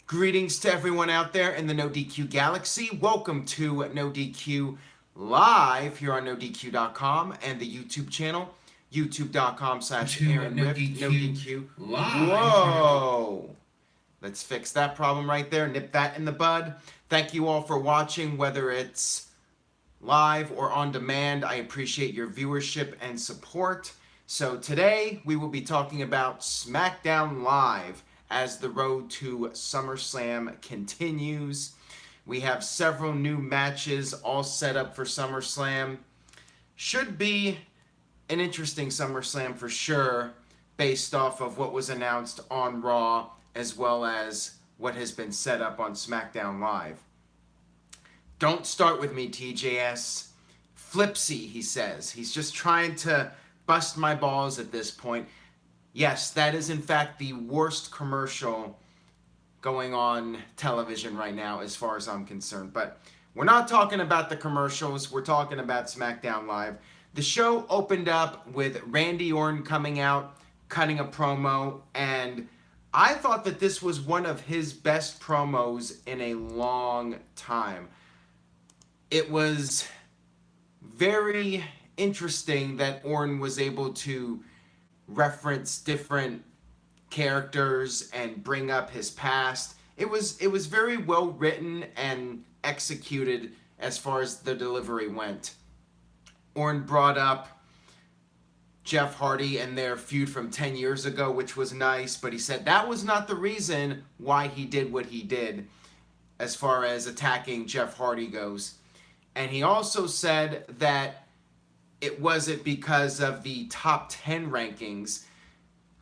Greetings to everyone out there in the NoDQ galaxy. Welcome to NoDQ Live here on NoDQ.com and the YouTube channel, youtube.com/Aaron Rift, NoDQ Live. Whoa! Let's fix that problem right there, nip that in the bud. Thank you all for watching, whether it's live or on demand. I appreciate your viewership and support. So today we will be talking about Smackdown Live as the road to SummerSlam continues. We have several new matches all set up for SummerSlam. Should be an interesting SummerSlam for sure, based off of what was announced on Raw as well as what has been set up on SmackDown Live. Don't start with me, TJS. Flipsy, he says. He's just trying to bust my balls at this point. Yes, that is in fact the worst commercial going on television right now as far as I'm concerned. But we're not talking about the commercials. We're talking about SmackDown Live. The show opened up with Randy Orton coming out, cutting a promo, and I thought that this was one of his best promos in a long time. It was very interesting that Orton was able to reference different characters and bring up his past. It was very well written and executed as far as the delivery went. Orton brought up Jeff Hardy and their feud from 10 years ago, which was nice, but he said that was not the reason why he did what he did as far as attacking Jeff Hardy goes. And he also said that it wasn't because of the top 10 rankings.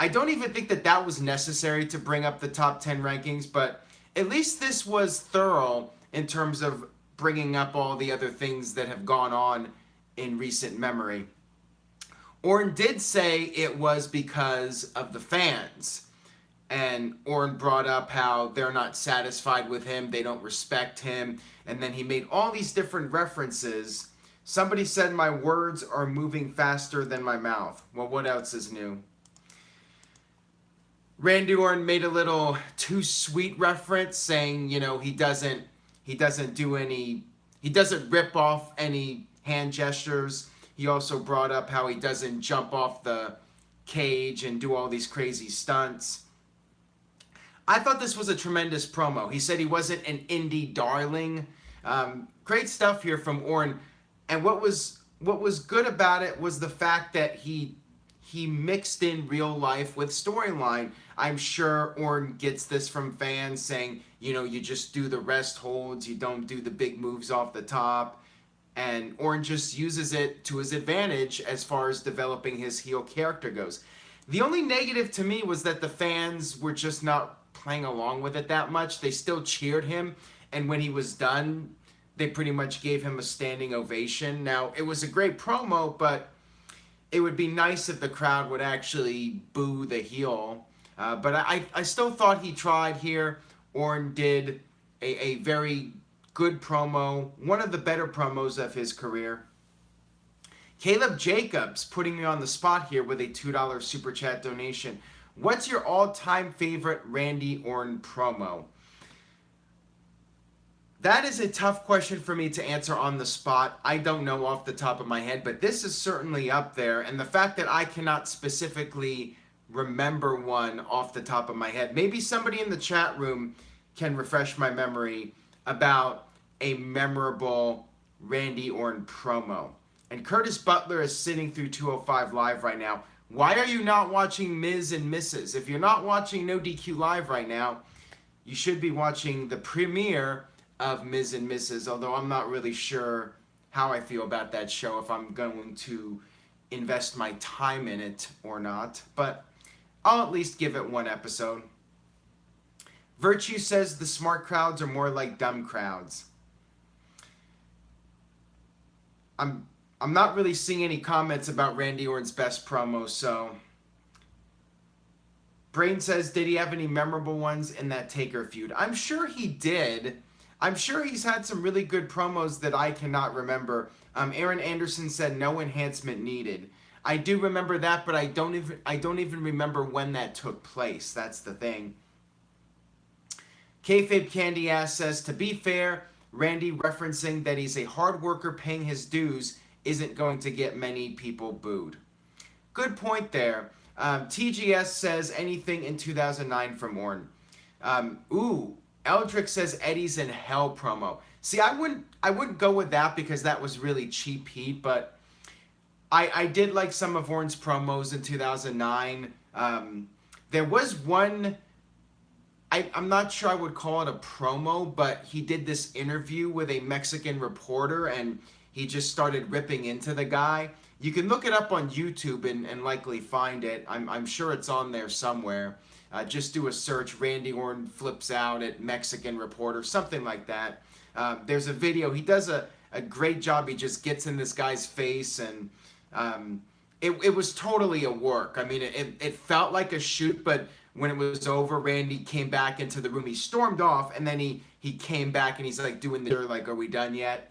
I don't even think that that was necessary to bring up the top 10 rankings, but at least this was thorough in terms of bringing up all the other things that have gone on in recent memory. Orton did say it was because of the fans. And Orton brought up how they're not satisfied with him, they don't respect him, and then he made all these different references. Somebody said my words are moving faster than my mouth. Well, what else is new? Randy Orton made a little too sweet reference saying, you know, he doesn't rip off any hand gestures. He also brought up how he doesn't jump off the cage and do all these crazy stunts. I thought this was a tremendous promo. He said he wasn't an indie darling. Great stuff here from Orton. And what was good about it was the fact that he mixed in real life with storyline. I'm sure Orton gets this from fans saying, you know, you just do the rest holds, you don't do the big moves off the top. And Orton just uses it to his advantage as far as developing his heel character goes. The only negative to me was that the fans were just not playing along with it that much. They still cheered him, and when he was done, they pretty much gave him a standing ovation. Now, it was a great promo, but it would be nice if the crowd would actually boo the heel. But I still thought he tried here. Orton did a very good promo, one of the better promos of his career. Caleb Jacobs putting me on the spot here with a $2 super chat donation. What's your all-time favorite Randy Orton promo? That is a tough question for me to answer on the spot. I don't know off the top of my head, but this is certainly up there. And the fact that I cannot specifically remember one off the top of my head, maybe somebody in the chat room can refresh my memory about a memorable Randy Orton promo. And Curtis Butler is sitting through 205 Live right now. Why are you not watching Ms. and Mrs.? If you're not watching NoDQ Live right now, you should be watching the premiere of Ms. and Mrs., although I'm not really sure how I feel about that show, if I'm going to invest my time in it or not. But I'll at least give it one episode. Virtue says the smart crowds are more like dumb crowds. I'm not really seeing any comments about Randy Orton's best promo, so. Brain says, did he have any memorable ones in that Taker feud? I'm sure he did. I'm sure he's had some really good promos that I cannot remember. Aaron Anderson said no enhancement needed. I do remember that, but I don't even remember when that took place. That's the thing. Kayfabe Candy Ass says, to be fair, Randy referencing that he's a hard worker paying his dues isn't going to get many people booed. Good point there. TGS says anything in 2009 from Orton. Eldrick says Eddie's in Hell promo. See, I wouldn't go with that because that was really cheap heat, but I did like some of Orton's promos in 2009. There was one, I'm not sure I would call it a promo, but he did this interview with a Mexican reporter and he just started ripping into the guy. You can look it up on YouTube and likely find it. I'm sure it's on there somewhere. Just do a search, Randy Orton flips out at Mexican reporter, something like that. There's a video. He does a great job. He just gets in this guy's face, and it was totally a work. I mean, it felt like a shoot, but when it was over, Randy came back into the room. He stormed off, and then he came back, and he's like doing the, like, are we done yet?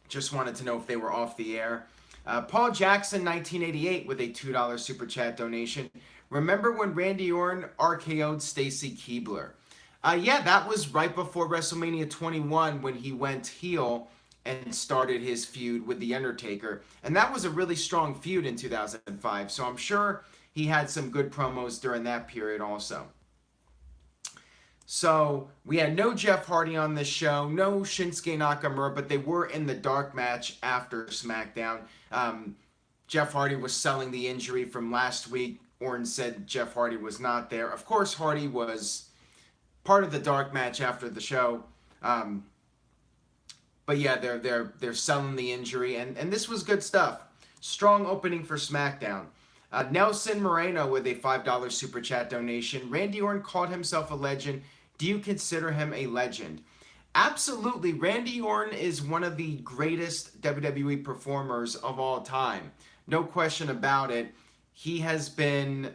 Just wanted to know if they were off the air. Paul Jackson, 1988, with a $2 Super Chat donation. Remember when Randy Orton RKO'd Stacy Keibler? Yeah, that was right before WrestleMania 21 when he went heel and started his feud with The Undertaker. And that was a really strong feud in 2005. So I'm sure he had some good promos during that period also. So we had no Jeff Hardy on this show, no Shinsuke Nakamura, but they were in the dark match after SmackDown. Jeff Hardy was selling the injury from last week. Orton said Jeff Hardy was not there. Of course, Hardy was part of the dark match after the show. But yeah, they're selling the injury, and this was good stuff. Strong opening for SmackDown. Nelson Moreno with a $5 Super Chat donation. Randy Orton called himself a legend. Do you consider him a legend? Absolutely. Randy Orton is one of the greatest WWE performers of all time. No question about it. He has been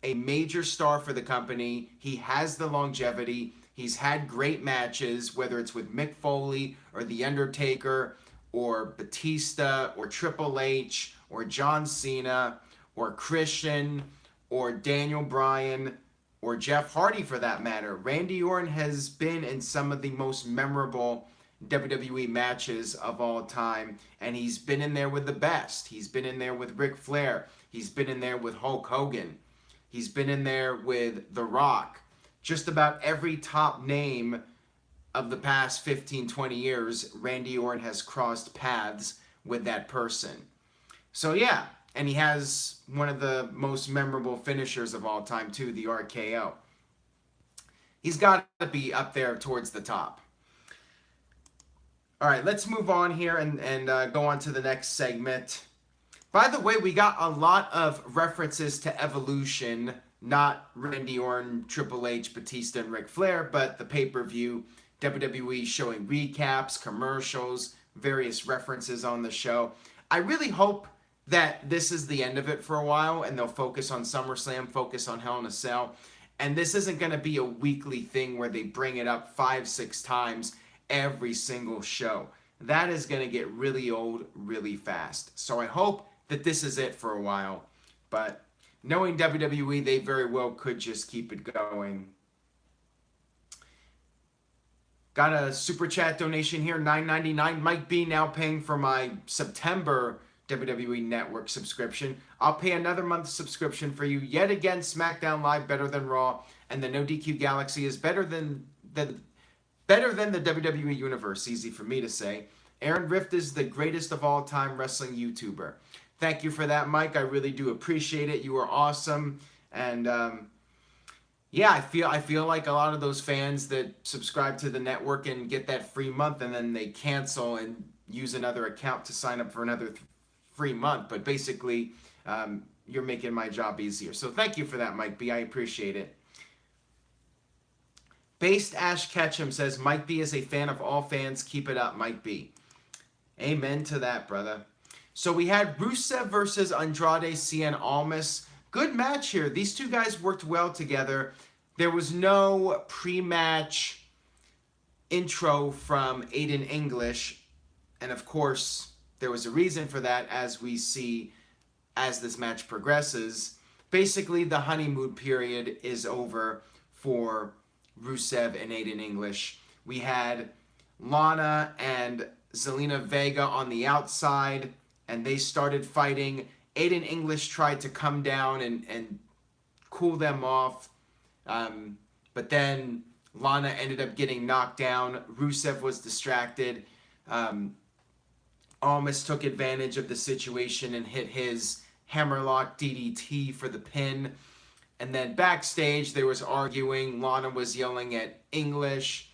a major star for the company. He has the longevity. He's had great matches, whether it's with Mick Foley or The Undertaker or Batista or Triple H or John Cena or Christian or Daniel Bryan or Jeff Hardy for that matter. Randy Orton has been in some of the most memorable WWE matches of all time, and he's been in there with the best. He's been in there with Ric Flair. He's been in there with Hulk Hogan. He's been in there with The Rock. Just about every top name of the past 15, 20 years, Randy Orton has crossed paths with that person. So yeah, and he has one of the most memorable finishers of all time too, the RKO. He's got to be up there towards the top. All right, let's move on here and go on to the next segment. By the way, we got a lot of references to Evolution, not Randy Orton, Triple H, Batista, and Ric Flair, but the pay-per-view, WWE showing recaps, commercials, various references on the show. I really hope that this is the end of it for a while, and they'll focus on SummerSlam, focus on Hell in a Cell, and this isn't going to be a weekly thing where they bring it up 5-6 times every single show. That is going to get really old really fast. So I hope that this is it for a while. But knowing WWE, they very well could just keep it going. Got a Super Chat donation here, $9.99. Mike B now paying for my September WWE Network subscription. I'll pay another month's subscription for you. Yet again, SmackDown Live better than Raw, and the NoDQ Galaxy is better than the WWE Universe. Easy for me to say. Aaron Rift is the greatest of all time wrestling YouTuber. Thank you for that, Mike. I really do appreciate it. You are awesome. And yeah, I feel like a lot of those fans that subscribe to the network and get that free month and then they cancel and use another account to sign up for another free month. But basically, you're making my job easier. So thank you for that, Mike B. I appreciate it. Based Ash Ketchum says, Mike B is a fan of all fans. Keep it up, Mike B. Amen to that, brother. So we had Rusev versus Andrade Cien Almas. Good match here. These two guys worked well together. There was no pre-match intro from Aiden English. And of course, there was a reason for that, as we see as this match progresses. Basically, the honeymoon period is over for Rusev and Aiden English. We had Lana and Zelina Vega on the outside, and they started fighting. Aiden English tried to come down and cool them off, but then Lana ended up getting knocked down. Rusev was distracted. Almas took advantage of the situation and hit his hammerlock DDT for the pin. And then backstage, there was arguing. Lana was yelling at English,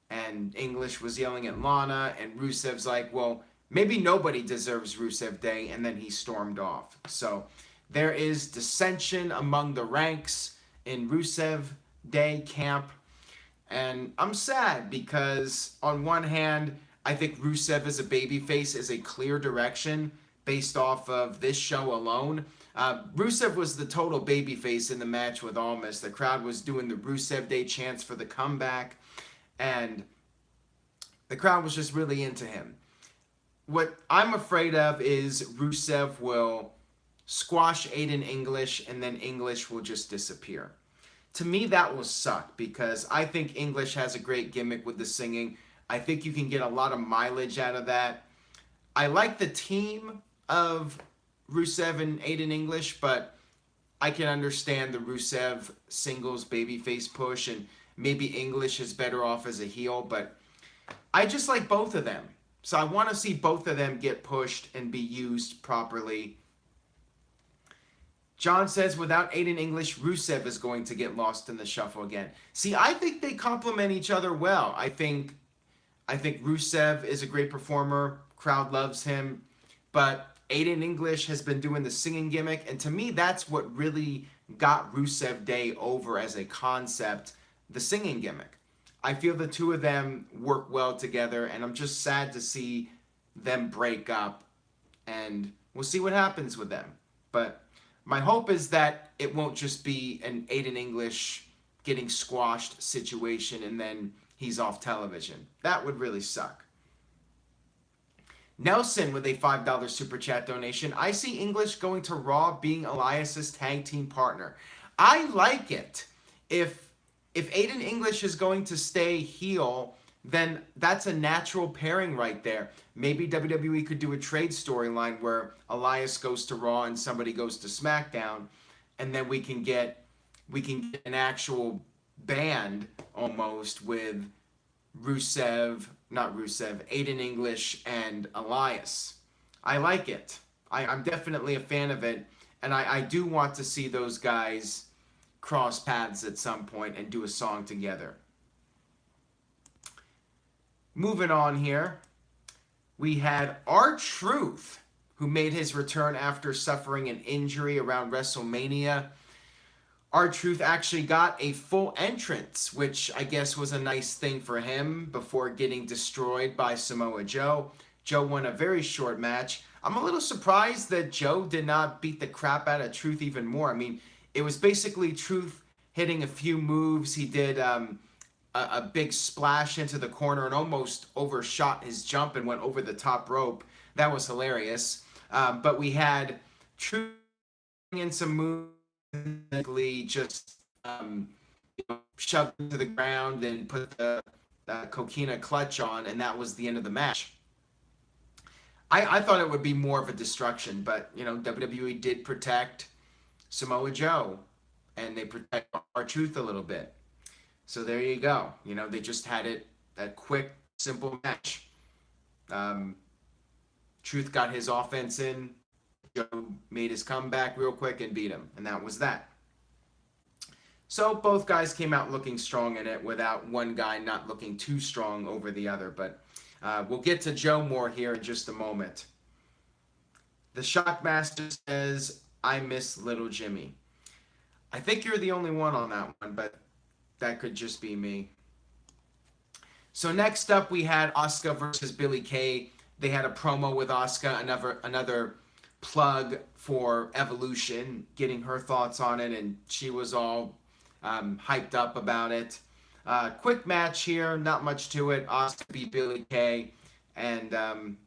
and English was yelling at Lana, and Rusev's like, well, maybe nobody deserves Rusev Day, and then he stormed off. So there is dissension among the ranks in Rusev Day camp, and I'm sad because on one hand, I think Rusev as a babyface is a clear direction based off of this show alone. Rusev was the total babyface in the match with Almas. The crowd was doing the Rusev Day chants for the comeback, and the crowd was just really into him. What I'm afraid of is Rusev will squash Aiden English, and then English will just disappear. To me, that will suck because I think English has a great gimmick with the singing. I think you can get a lot of mileage out of that. I like the team of Rusev and Aiden English, but I can understand the Rusev singles babyface push, and maybe English is better off as a heel, but I just like both of them. So I want to see both of them get pushed and be used properly. John says, without Aiden English, Rusev is going to get lost in the shuffle again. See, I think they complement each other well. I think Rusev is a great performer. Crowd loves him. But Aiden English has been doing the singing gimmick. And to me, that's what really got Rusev Day over as a concept, the singing gimmick. I feel the two of them work well together. And I'm just sad to see them break up. And we'll see what happens with them. But my hope is that it won't just be an Aiden English getting squashed situation and then he's off television. That would really suck. Nelson with a $5 super chat donation. I see English going to Raw being Elias's tag team partner. I like it. If Aiden English is going to stay heel, then that's a natural pairing right there. Maybe WWE could do a trade storyline where Elias goes to Raw and somebody goes to SmackDown, and then we can get an actual band almost with Aiden English and Elias. I like it. I'm definitely a fan of it, and I do want to see those guys cross paths at some point and do a song together. Moving on here, we had R-Truth, who made his return after suffering an injury around WrestleMania. R-Truth actually got a full entrance, which I guess was a nice thing for him before getting destroyed by Samoa Joe. Joe won a very short match. I'm a little surprised that Joe did not beat the crap out of Truth even more. I mean, it was basically Truth hitting a few moves. He did a big splash into the corner and almost overshot his jump and went over the top rope. That was hilarious. But we had Truth in some moves, just shoved into the ground and put the coquina clutch on, and that was the end of the match. I thought it would be more of a destruction, but WWE did protect Samoa Joe, and they protect R-Truth a little bit. So there you go. They just had a quick, simple match. Truth got his offense in. Joe made his comeback real quick and beat him, and that was that. So both guys came out looking strong in it without one guy not looking too strong over the other, but we'll get to Joe more here in just a moment. The Shockmaster says, I miss Little Jimmy. I think you're the only one on that one, but that could just be me. So next up, we had Asuka versus Billie Kay. They had a promo with Asuka, another plug for Evolution, getting her thoughts on it, and she was all hyped up about it. Quick match here, not much to it. Asuka beat Billie Kay, and not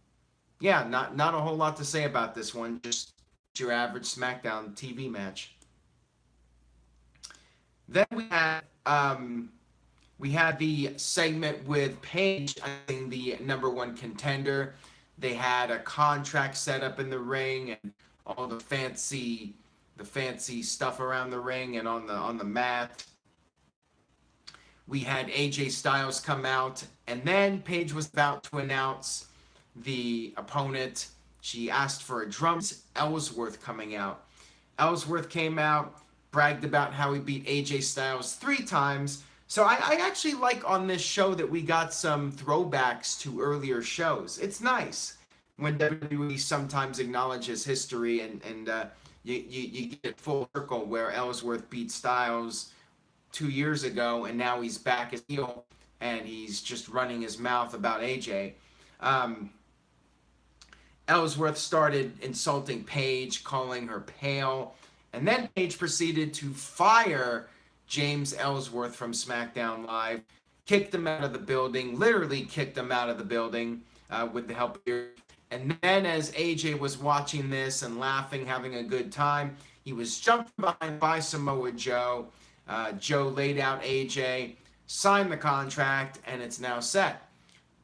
a whole lot to say about this one. Just your average SmackDown TV match. Then we had We had the segment with Paige, I think the #1 contender. They had a contract set up in the ring and all the fancy stuff around the ring and on the mat. We had AJ Styles come out, and then Paige was about to announce the opponent. She asked for a drum. Ellsworth coming out. Ellsworth came out, bragged about how he beat AJ Styles 3 times. So I actually like on this show that we got some throwbacks to earlier shows. It's nice when WWE sometimes acknowledges history and you get it full circle where Ellsworth beat Styles 2 years ago and now he's back as heel and he's just running his mouth about AJ. Ellsworth started insulting Paige, calling her pale, and then Paige proceeded to fire James Ellsworth from SmackDown Live, kicked him out of the building, literally kicked him out of the building with the help of your. And then as AJ was watching this and laughing, having a good time, he was jumped behind by Samoa Joe. Joe laid out AJ, signed the contract, and it's now set.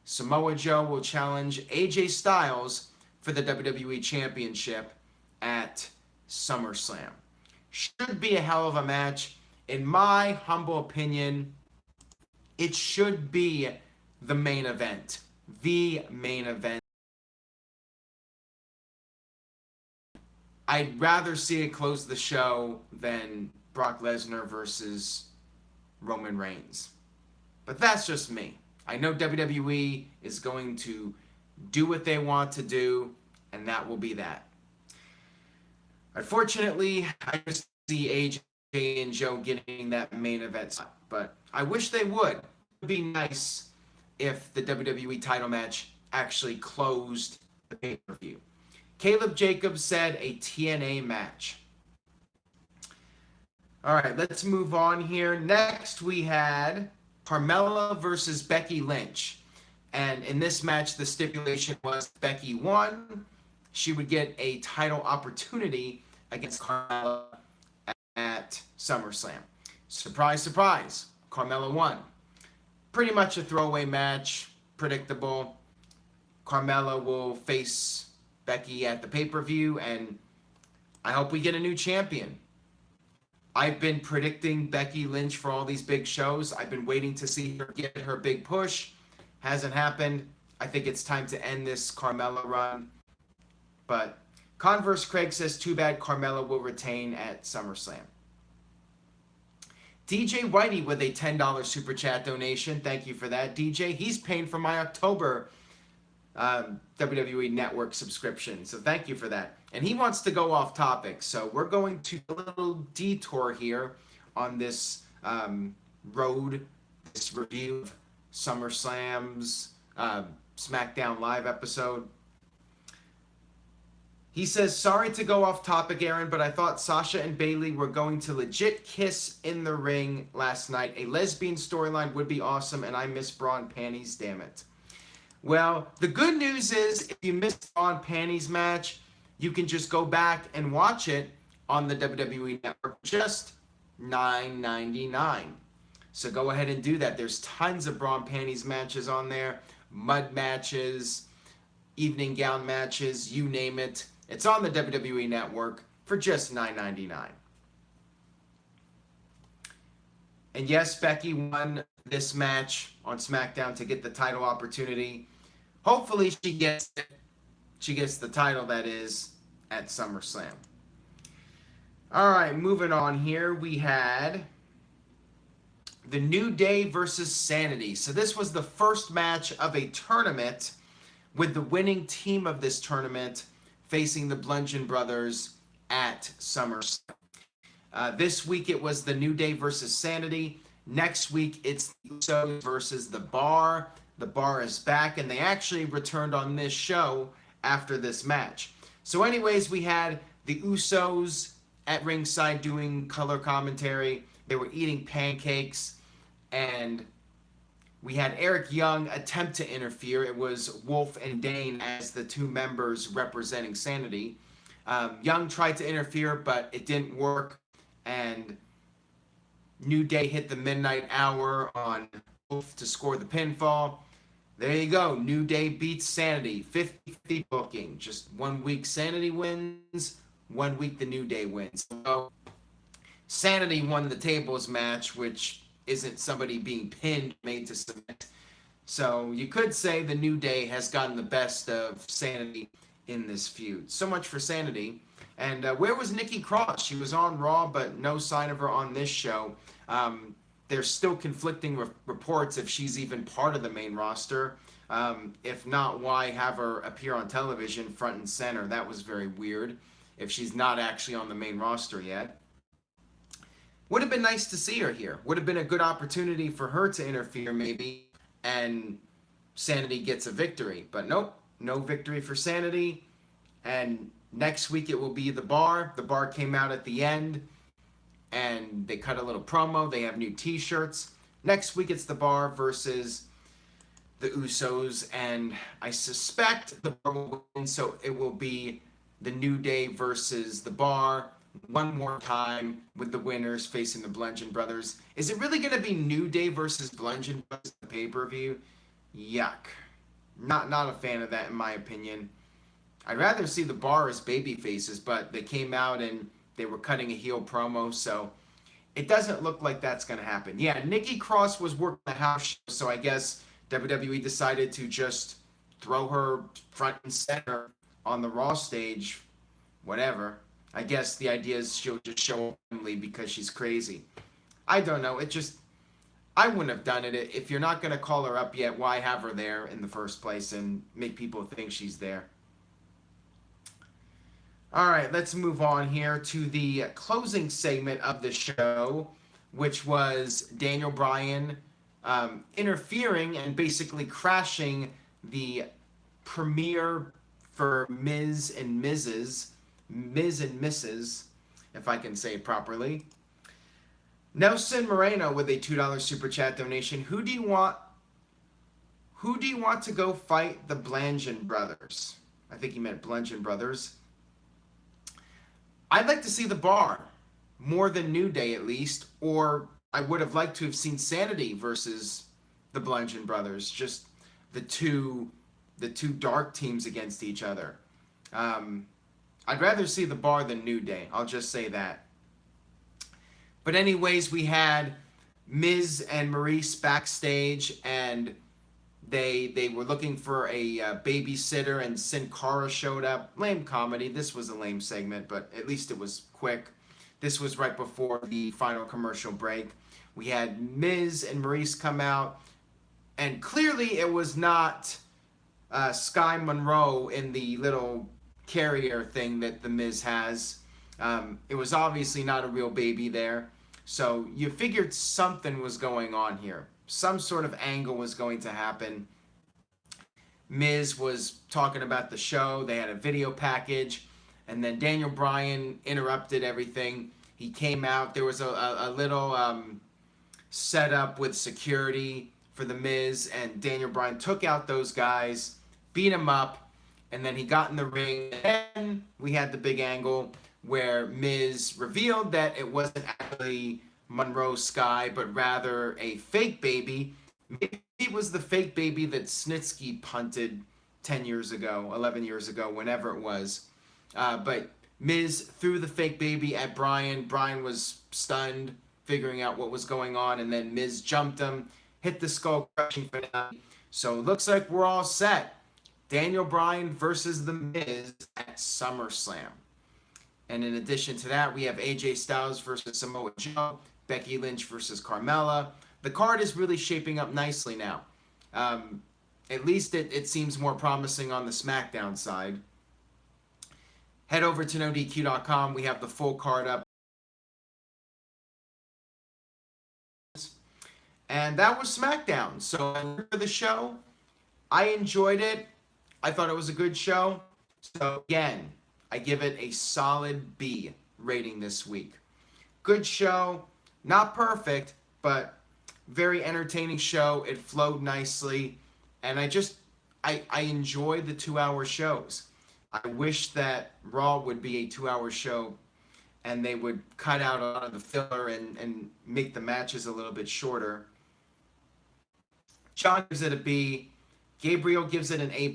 Samoa Joe will challenge AJ Styles for the WWE Championship at SummerSlam. Should be a hell of a match. In my humble opinion, it should be the main event. The main event. I'd rather see it close the show than Brock Lesnar versus Roman Reigns. But that's just me. I know WWE is going to do what they want to do, and that will be that. Unfortunately, I just see AJ and Joe getting that main event spot, but I wish they would. It would be nice if the WWE title match actually closed the pay-per-view. Caleb Jacobs said a TNA match. All right, let's move on here. Next, we had Carmella versus Becky Lynch. And in this match, the stipulation was Becky won. She would get a title opportunity against Carmella at SummerSlam. Surprise, surprise. Carmella won. Pretty much a throwaway match. Predictable. Carmella will face Becky at the pay-per-view, and I hope we get a new champion. I've been predicting Becky Lynch for all these big shows. I've been waiting to see her get her big push. Hasn't happened. I think it's time to end this Carmella run. But Converse Craig says, too bad Carmella will retain at SummerSlam. DJ Whitey with a $10 super chat donation. Thank you for that, DJ. He's paying for my October WWE Network subscription. So thank you for that. And he wants to go off topic. So we're going to a little detour here on this road, this review of SummerSlam's SmackDown Live episode. He says, sorry to go off topic, Aaron, but I thought Sasha and Bayley were going to legit kiss in the ring last night. A lesbian storyline would be awesome, and I miss bra and panties, damn it. Well, the good news is if you missed the bra and panties match, you can just go back and watch it on the WWE Network, just $9.99. So go ahead and do that. There's tons of bra and panties matches on there, mud matches, evening gown matches, you name it. It's on the WWE Network for just $9.99. And yes, Becky won this match on SmackDown to get the title opportunity. Hopefully she gets it. She gets the title, that is, at SummerSlam. All right, moving on here. We had the New Day versus Sanity. So this was the first match of a tournament with the winning team of this tournament facing the Bludgeon Brothers at SummerSlam. This week it was the New Day versus Sanity. Next week it's the Usos versus The Bar. The Bar is back, and they actually returned on this show after this match. So anyways, we had the Usos at ringside doing color commentary. They were eating pancakes, and we had Eric Young attempt to interfere. It was Wolf and Dane as the two members representing Sanity. Young tried to interfere, but it didn't work, and New Day hit the midnight hour on Wolf to score the pinfall. There you go. New Day beats Sanity. 50-50 booking. Just 1 week Sanity wins, 1 week the New Day wins. So Sanity won the tables match, which isn't somebody being pinned, made to submit. So you could say the New Day has gotten the best of Sanity in this feud. So much for Sanity. And where was Nikki Cross? She was on Raw, but no sign of her on this show. There's still conflicting reports if she's even part of the main roster. If not, why have her appear on television front and center? That was very weird if she's not actually on the main roster yet. Would have been nice to see her here. Would have been a good opportunity for her to interfere maybe, and Sanity gets a victory. But nope, no victory for Sanity. And next week it will be The Bar. The Bar came out at the end, and they cut a little promo. They have new t-shirts. Next week it's The Bar versus the Usos, and I suspect The Bar will win, so it will be the New Day versus The Bar one more time with the winners facing the Bludgeon Brothers. Is it really going to be New Day versus Bludgeon Brothers in the pay-per-view? Yuck. Not a fan of that in my opinion. I'd rather see The Bar as baby faces, but they came out and they were cutting a heel promo, so it doesn't look like that's going to happen. Yeah, Nikki Cross was working the house show, so I guess WWE decided to just throw her front and center on the Raw stage. Whatever. I guess the idea is she'll just show up because she's crazy. I don't know. I wouldn't have done it. If you're not going to call her up yet, why have her there in the first place and make people think she's there? All right, let's move on here to the closing segment of the show, which was Daniel Bryan interfering and basically crashing the premiere for Miz and Mrs., if I can say it properly. Nelson Moreno with a $2 super chat donation. Who do you want to go fight the Bludgeon Brothers? I think he meant Bludgeon Brothers. I'd like to see The Bar more than New Day at least, or I would have liked to have seen Sanity versus the Bludgeon Brothers, just the two dark teams against each other. I'd rather see The Bar than New Day. I'll just say that. But anyways, we had Miz and Maurice backstage, and they were looking for a babysitter, and Sin Cara showed up. Lame comedy. This was a lame segment, but at least it was quick. This was right before the final commercial break. We had Miz and Maurice come out, and clearly it was not Sky Monroe in the little carrier thing that the Miz has. It was obviously not a real baby there. So you figured something was going on here. Some sort of angle was going to happen. Miz was talking about the show. They had a video package. And then Daniel Bryan interrupted everything. He came out. There was a little setup with security for the Miz. And Daniel Bryan took out those guys, beat him up. And then he got in the ring. And we had the big angle where Miz revealed that it wasn't actually Monroe Sky, but rather a fake baby. Maybe it was the fake baby that Snitsky punted 10 years ago, 11 years ago, whenever it was. But Miz threw the fake baby at Bryan. Bryan was stunned, figuring out what was going on, and then Miz jumped him, hit the skull-crushing finale. So it looks like we're all set. Daniel Bryan versus The Miz at SummerSlam. And in addition to that, we have AJ Styles versus Samoa Joe, Becky Lynch versus Carmella. The card is really shaping up nicely now. At least it seems more promising on the SmackDown side. Head over to NoDQ.com. We have the full card up. And that was SmackDown. So for the show, I enjoyed it. I thought it was a good show. So again, I give it a solid B rating this week. Good show. Not perfect, but very entertaining show. It flowed nicely. And I enjoy the 2-hour shows. I wish that Raw would be a 2-hour show and they would cut out a lot of the filler and make the matches a little bit shorter. John gives it a B. Gabriel gives it an A+.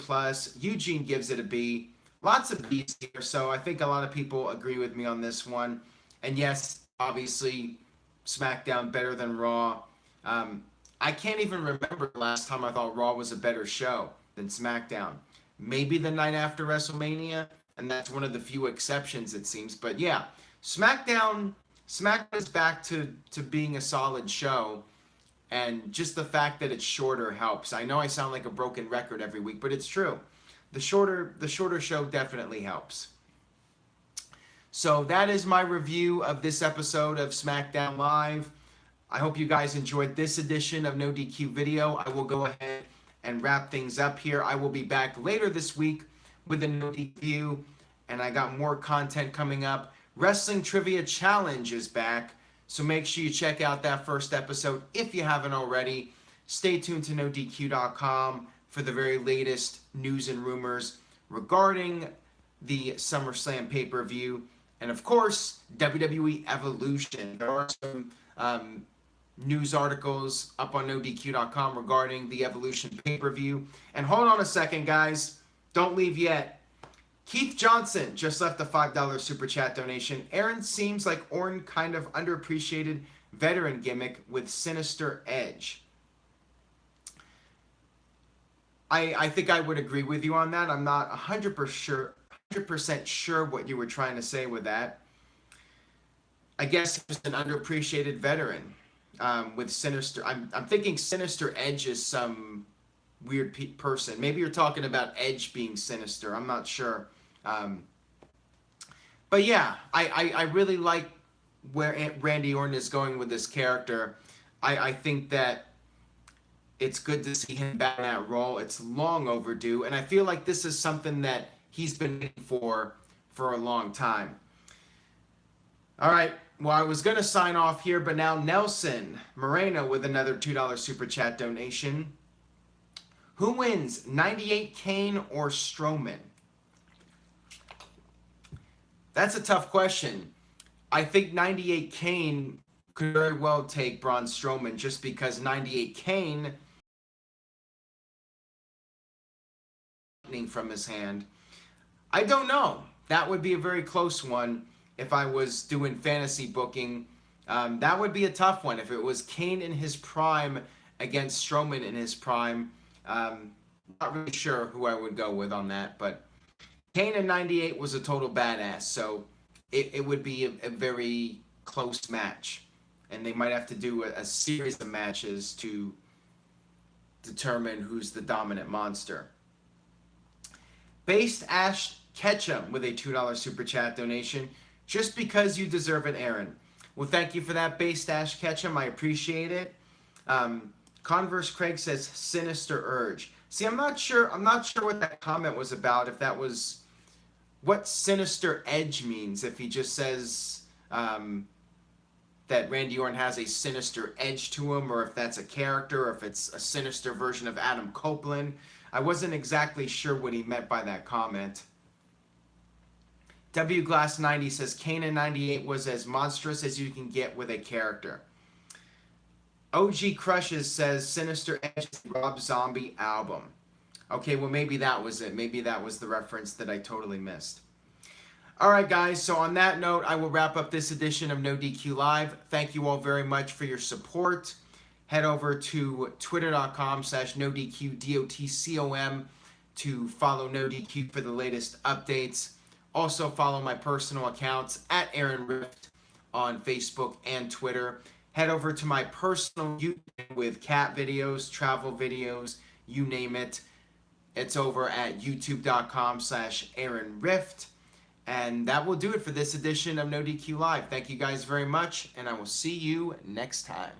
Eugene gives it a B. Lots of B's here, so I think a lot of people agree with me on this one. And yes, obviously, SmackDown better than Raw. I can't even remember the last time I thought Raw was a better show than SmackDown. Maybe the night after WrestleMania, and that's one of the few exceptions, it seems. But yeah, SmackDown is back to being a solid show, and just the fact that it's shorter helps. I know I sound like a broken record every week, but it's true. The shorter show definitely helps. So that is my review of this episode of SmackDown Live. I hope you guys enjoyed this edition of NoDQ Video. I will go ahead and wrap things up here. I will be back later this week with a NoDQ, and I got more content coming up. Wrestling Trivia Challenge is back, so make sure you check out that first episode if you haven't already. Stay tuned to NoDQ.com for the very latest news and rumors regarding the SummerSlam pay-per-view. And of course, WWE Evolution. There are some news articles up on NoDQ.com regarding the Evolution pay-per-view. And hold on a second, guys. Don't leave yet. Keith Johnson just left a $5 super chat donation. Aaron seems like Orton kind of underappreciated veteran gimmick with Sinister Edge. I think I would agree with you on that. I'm not 100% sure what you were trying to say with that. I guess he was an underappreciated veteran with Sinister. I'm thinking Sinister Edge is some weird person. Maybe you're talking about Edge being sinister. I'm not sure. But yeah, I really like where Randy Orton is going with this character. I think that it's good to see him back in that role. It's long overdue, and I feel like this is something that he's been waiting for a long time. All right, well, I was going to sign off here, but now Nelson Moreno with another $2 super chat donation. Who wins, 98 Kane or Strowman? That's a tough question. I think 98 Kane could very well take Braun Strowman just because 98 Kane from his hand. I don't know. That would be a very close one if I was doing fantasy booking. That would be a tough one. If it was Kane in his prime against Strowman in his prime, not really sure who I would go with on that. But Kane in 98 was a total badass, so it would be a very close match. And they might have to do a series of matches to determine who's the dominant monster. Based Ash Ketchum with a $2 super chat donation. Just because you deserve it, Aaron. Well, thank you for that, Based Ash Ketchum. I appreciate it. Converse Craig says Sinister Urge. See, I'm not sure what that comment was about. If that was what Sinister Edge means. If he just says that Randy Orton has a sinister edge to him, or if that's a character, or if it's a sinister version of Adam Copeland. I wasn't exactly sure what he meant by that comment. W Glass 90 says Kane in 98 was as monstrous as you can get with a character. OG Crushes says Sinister Edge is the Rob Zombie album. Okay, well maybe that was it. Maybe that was the reference that I totally missed. Alright guys, so on that note, I will wrap up this edition of NoDQ Live. Thank you all very much for your support. Head over to twitter.com/NoDQ, to follow NoDQ for the latest updates. Also follow my personal accounts at Aaron Rift on Facebook and Twitter. Head over to my personal YouTube with cat videos, travel videos, you name it. It's over at youtube.com/Aaron Rift. And that will do it for this edition of NoDQ Live. Thank you guys very much, and I will see you next time.